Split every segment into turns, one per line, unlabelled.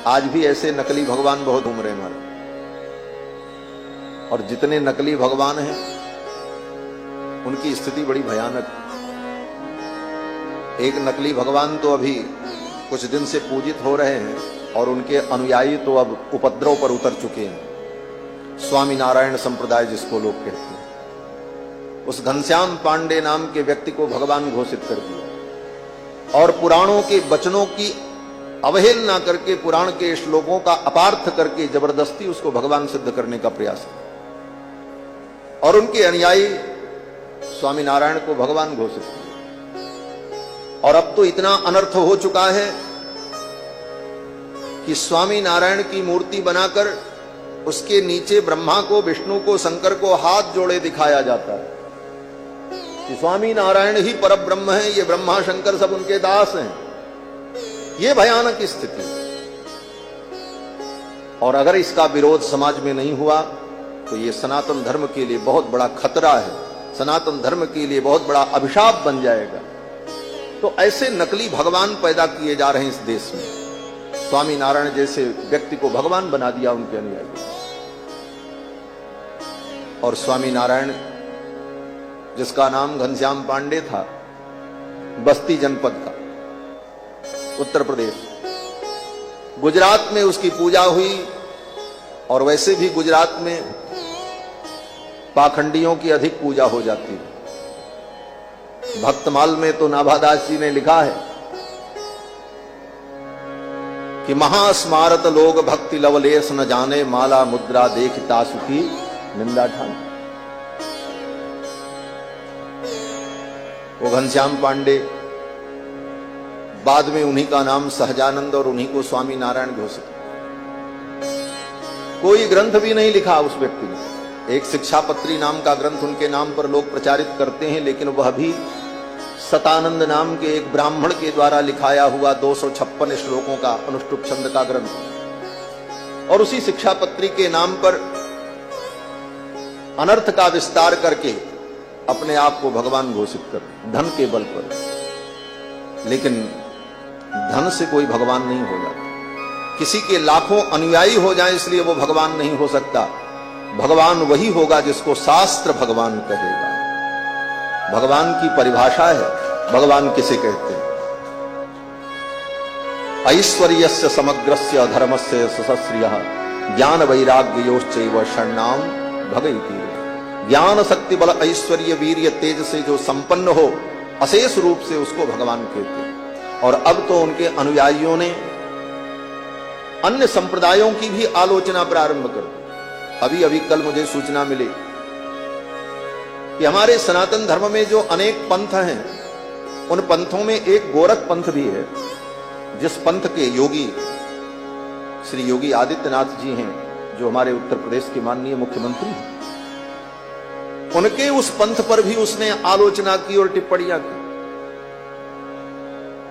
आज भी ऐसे नकली भगवान बहुत घूम रहे हैं हमारे, और जितने नकली भगवान हैं उनकी स्थिति बड़ी भयानक। एक नकली भगवान तो अभी कुछ दिन से पूजित हो रहे हैं और उनके अनुयायी तो अब उपद्रव पर उतर चुके हैं। स्वामी नारायण संप्रदाय जिसको लोग कहते हैं, उस घनश्याम पांडे नाम के व्यक्ति को भगवान घोषित कर दिया और पुराणों के वचनों की अवहेलना करके, पुराण के श्लोकों का अपार्थ करके जबरदस्ती उसको भगवान सिद्ध करने का प्रयास किया और उनके अनुयायी स्वामी नारायण को भगवान घोषित किया। और अब तो इतना अनर्थ हो चुका है कि स्वामी नारायण की मूर्ति बनाकर उसके नीचे ब्रह्मा को, विष्णु को, शंकर को हाथ जोड़े दिखाया जाता है कि स्वामी नारायण ही परब्रह्म है, ये ब्रह्मा शंकर सब उनके दास हैं। ये भयानक स्थिति। और अगर इसका विरोध समाज में नहीं हुआ तो ये सनातन धर्म के लिए बहुत बड़ा खतरा है, सनातन धर्म के लिए बहुत बड़ा अभिशाप बन जाएगा। तो ऐसे नकली भगवान पैदा किए जा रहे हैं इस देश में। स्वामी नारायण जैसे व्यक्ति को भगवान बना दिया उनके अनुयायी। और स्वामी नारायण जिसका नाम घनश्याम पांडे था, बस्ती जनपद का, उत्तर प्रदेश, गुजरात में उसकी पूजा हुई। और वैसे भी गुजरात में पाखंडियों की अधिक पूजा हो जाती है। भक्तमाल में तो नाभादास जी ने लिखा है कि महास्मारत लोग भक्ति लवलेश न जाने, माला मुद्रा देख तासुकी निंदा ठान। वो घनश्याम पांडे, बाद में उन्हीं का नाम सहजानंद और उन्हीं को स्वामी नारायण घोषित। कोई ग्रंथ भी नहीं लिखा उस व्यक्ति ने। एक शिक्षापत्री नाम का ग्रंथ उनके नाम पर लोग प्रचारित करते हैं, लेकिन वह भी सतानंद नाम के एक ब्राह्मण के द्वारा लिखाया हुआ 256 श्लोकों का अनुष्टुप छंद का ग्रंथ। और उसी शिक्षापत्री के नाम पर अनर्थ का विस्तार करके अपने आप को भगवान घोषित कर, धन के बल पर। लेकिन धन से कोई भगवान नहीं हो जाता। किसी के लाखों अनुयायी हो जाए इसलिए वो भगवान नहीं हो सकता। भगवान वही होगा जिसको शास्त्र भगवान कहेगा। भगवान की परिभाषा है, भगवान किसे कहते हैं? ऐश्वर्यस्य समग्रस्य धर्मस्य सशस्त्रियः ज्ञान वैराग्ययोश्चैव षण्णाम भगैति। ज्ञान, शक्ति, बल, ऐश्वर्य, वीर्य, तेज से जो संपन्न हो अशेष रूप से उसको भगवान कहते हैं। और अब तो उनके अनुयायियों ने अन्य संप्रदायों की भी आलोचना प्रारंभ कर दी। अभी अभी कल मुझे सूचना मिली कि हमारे सनातन धर्म में जो अनेक पंथ हैं, उन पंथों में एक गोरख पंथ भी है, जिस पंथ के योगी श्री योगी आदित्यनाथ जी हैं, जो हमारे उत्तर प्रदेश के माननीय मुख्यमंत्री हैं। उनके उस पंथ पर भी उसने आलोचना की और टिप्पणियां की।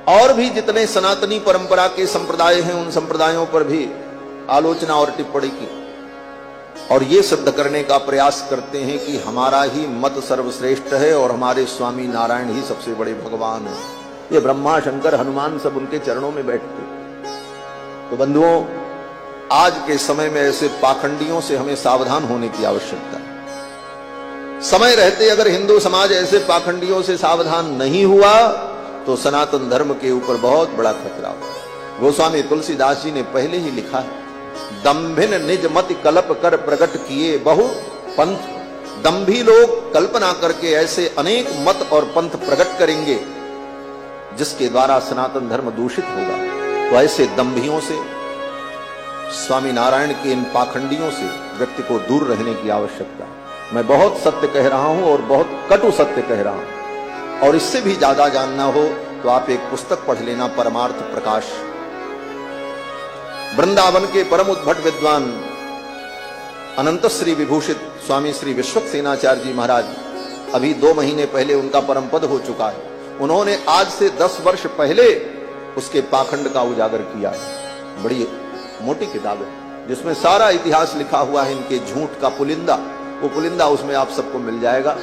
और भी जितने सनातनी परंपरा के संप्रदाय हैं, उन संप्रदायों पर भी आलोचना और टिप्पणी की। और ये सिद्ध करने का प्रयास करते हैं कि हमारा ही मत सर्वश्रेष्ठ है और हमारे स्वामी नारायण ही सबसे बड़े भगवान हैं। ये ब्रह्मा, शंकर, हनुमान सब उनके चरणों में बैठते। तो बंधुओं, आज के समय में ऐसे पाखंडियों से हमें सावधान होने की आवश्यकता है। समय रहते अगर हिंदू समाज ऐसे पाखंडियों से सावधान नहीं हुआ तो सनातन धर्म के ऊपर बहुत बड़ा खतरा हो। गोस्वामी तुलसीदास जी ने पहले ही लिखा है, दंभिन निज मति कल्प कर प्रकट किए बहु पंथ। दंभी लोग कल्पना करके ऐसे अनेक मत और पंथ प्रकट करेंगे जिसके द्वारा सनातन धर्म दूषित होगा। तो ऐसे दंभियों से, स्वामी नारायण के इन पाखंडियों से व्यक्ति को दूर रहने की आवश्यकता है। मैं बहुत सत्य कह रहा हूं और बहुत कटु सत्य कह रहा हूं। और इससे भी ज्यादा जानना हो तो आप एक पुस्तक पढ़ लेना, परमार्थ प्रकाश। वृंदावन के परम उद्भट विद्वान अनंत श्री विभूषित स्वामी श्री विश्वक्सेनाचार्य जी महाराज, अभी 2 महीने पहले उनका परम पद हो चुका है। उन्होंने आज से 10 वर्ष पहले उसके पाखंड का उजागर किया है। बड़ी मोटी किताब है जिसमें सारा इतिहास लिखा हुआ है, इनके झूठ का पुलिंदा। वो पुलिंदा उसमें आप सबको मिल जाएगा।